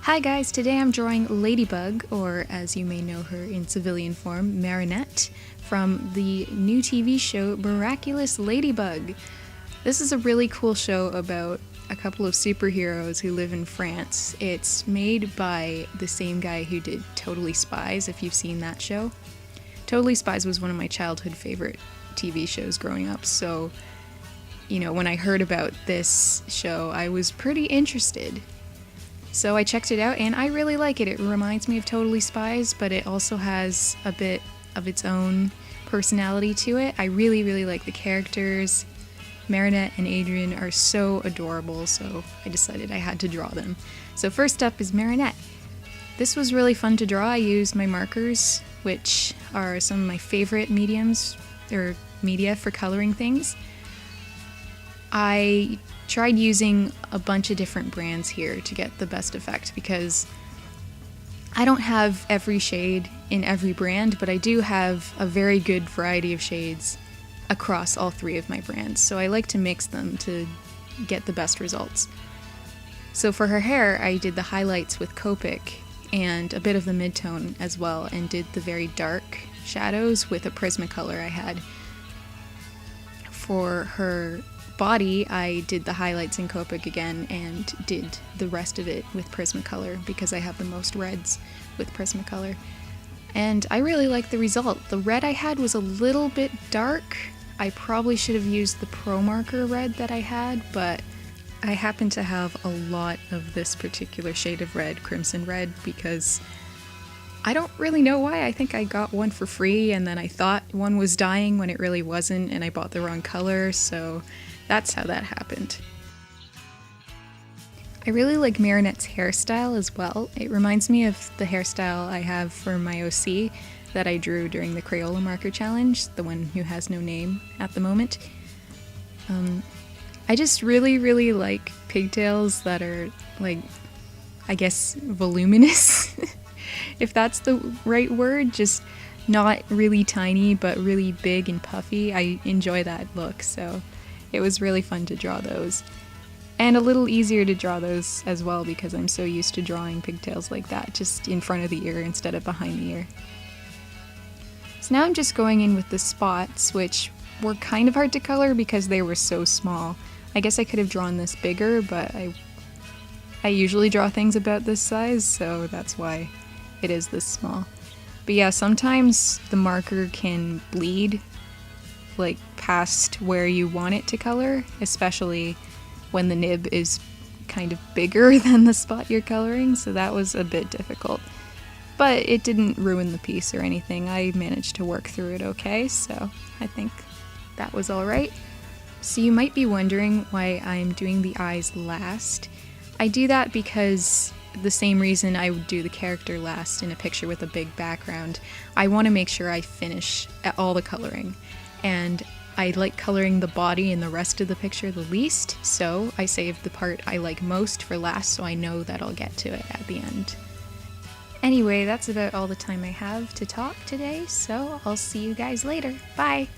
Hi guys, today I'm drawing Ladybug, or as you may know her in civilian form, Marinette, from the new TV show Miraculous Ladybug. This is a really cool show about a couple of superheroes who live in France. It's made by the same guy who did Totally Spies, if you've seen that show. Totally Spies was one of my childhood favorite TV shows growing up, so, when I heard about this show, I was pretty interested. So I checked it out and I really like it. It reminds me of Totally Spies, but it also has a bit of its own personality to it. I really like the characters. Marinette and Adrien are so adorable, so I decided I had to draw them. So first up is Marinette. This was really fun to draw. I used my markers, which are some of my favorite mediums or media for coloring things. I tried using a bunch of different brands here to get the best effect because I don't have every shade in every brand, but I do have a very good variety of shades across all three of my brands, so I like to mix them to get the best results. So for her hair, I did the highlights with Copic and a bit of the midtone as well, and did the very dark shadows with a Prismacolor I had. For her body, I did the highlights in Copic again and did the rest of it with Prismacolor because I have the most reds with Prismacolor. And I really like the result. The red I had was a little bit dark. I probably should have used the Pro Marker red that I had, but I happen to have a lot of this particular shade of red, Crimson Red, because I don't really know why. I think I got one for free and then I thought one was dying when it really wasn't, and I bought the wrong color, so that's how that happened. I really like Marinette's hairstyle as well. It reminds me of the hairstyle I have for my OC that I drew during the Crayola Marker Challenge, the one who has no name at the moment. I just really like pigtails that are, I guess, voluminous, if that's the right word, just not really tiny but really big and puffy. I enjoy that look, so it was really fun to draw those. And a little easier to draw those as well because I'm so used to drawing pigtails like that, just in front of the ear instead of behind the ear. So now I'm just going in with the spots, which were kind of hard to color because they were so small. I guess I could have drawn this bigger, but I usually draw things about this size, so that's why it is this small. But yeah, sometimes the marker can bleed past where you want it to color, especially when the nib is kind of bigger than the spot you're coloring, so that was a bit difficult. But it didn't ruin the piece or anything. I managed to work through it okay, so I think that was alright. So you might be wondering why I'm doing the eyes last. I do that because the same reason I would do the character last in a picture with a big background. I want to make sure I finish at all the coloring. And I like coloring the body and the rest of the picture the least, so I saved the part I like most for last so I know that I'll get to it at the end. Anyway, that's about all the time I have to talk today, so I'll see you guys later. Bye!